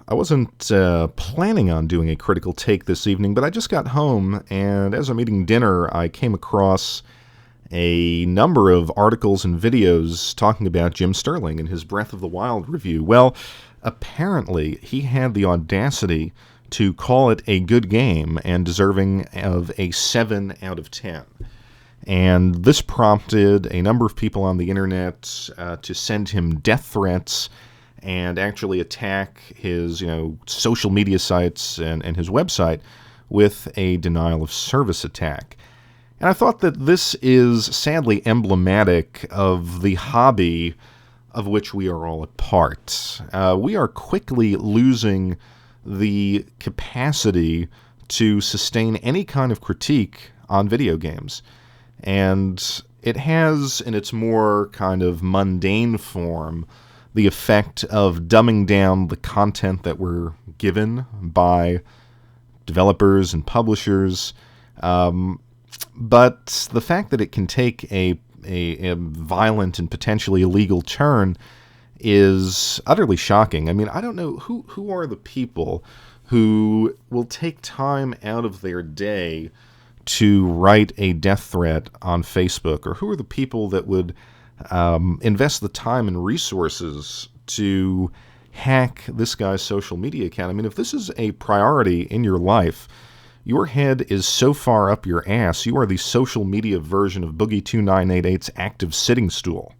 I wasn't planning on doing a critical take this evening, but I just got home, and as I'm eating dinner, I came across a number of articles and videos talking about Jim Sterling and his Breath of the Wild review. Well, apparently, he had the audacity to call it a good game and deserving of a 7 out of 10. And this prompted a number of people on the internet to send him death threats and actually attack his, social media sites and his website with a denial of service attack. And I thought that this is sadly emblematic of the hobby of which we are all a part. We are quickly losing the capacity to sustain any kind of critique on video games. And it has, in its more kind of mundane form, the effect of dumbing down the content that we're given by developers and publishers. But the fact that it can take a violent and potentially illegal turn is utterly shocking. I mean, I don't know who are the people who will take time out of their day to write a death threat on Facebook, or who are the people that would invest the time and resources to hack this guy's social media account. I mean, if this is a priority in your life, your head is so far up your ass, you are the social media version of Boogie2988's active sitting stool.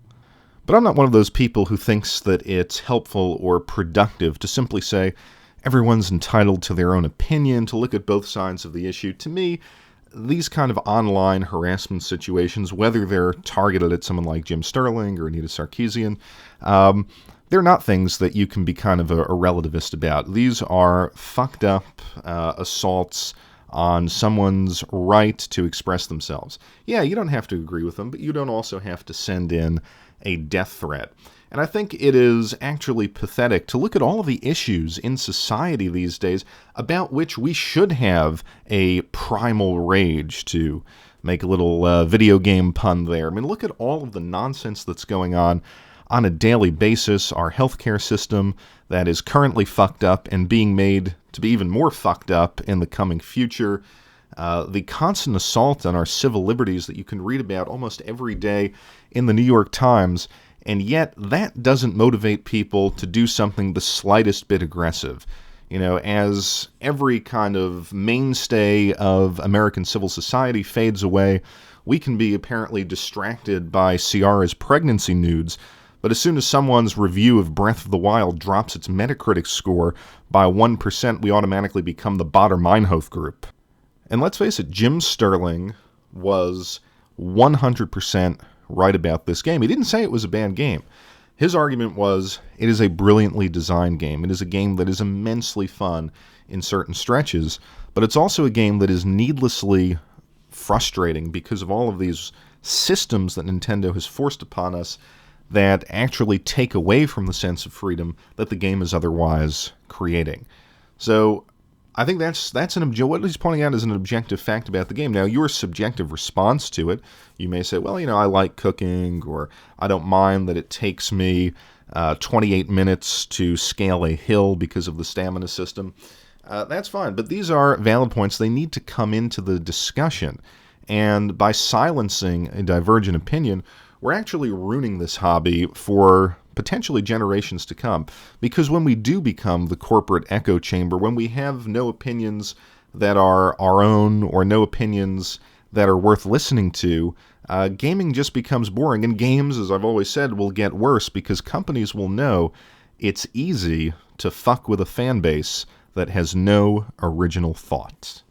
But I'm not one of those people who thinks that it's helpful or productive to simply say everyone's entitled to their own opinion, to look at both sides of the issue. To me, these kind of online harassment situations, whether they're targeted at someone like Jim Sterling or Anita Sarkeesian, they're not things that you can be kind of a relativist about. These are fucked up assaults on someone's right to express themselves. Yeah, you don't have to agree with them, but you don't also have to send in a death threat. And I think it is actually pathetic to look at all of the issues in society these days about which we should have a primal rage, to make a little video game pun there. I mean, look at all of the nonsense that's going on a daily basis. Our healthcare system that is currently fucked up and being made to be even more fucked up in the coming future. The constant assault on our civil liberties that you can read about almost every day in the New York Times. And yet, that doesn't motivate people to do something the slightest bit aggressive. As every kind of mainstay of American civil society fades away, we can be apparently distracted by Ciara's pregnancy nudes. But as soon as someone's review of Breath of the Wild drops its Metacritic score by 1%, we automatically become the Baader Meinhof group. And let's face it, Jim Sterling was 100% right about this game. He didn't say it was a bad game. His argument was, it is a brilliantly designed game. It is a game that is immensely fun in certain stretches, but it's also a game that is needlessly frustrating because of all of these systems that Nintendo has forced upon us that actually take away from the sense of freedom that the game is otherwise creating. So I think what he's pointing out is an objective fact about the game. Now, your subjective response to it, you may say, well, I like cooking, or I don't mind that it takes me 28 minutes to scale a hill because of the stamina system. That's fine, but these are valid points. They need to come into the discussion. And by silencing a divergent opinion, we're actually ruining this hobby for potentially generations to come. Because when we do become the corporate echo chamber, when we have no opinions that are our own or no opinions that are worth listening to, gaming just becomes boring. And games, as I've always said, will get worse because companies will know it's easy to fuck with a fan base that has no original thought.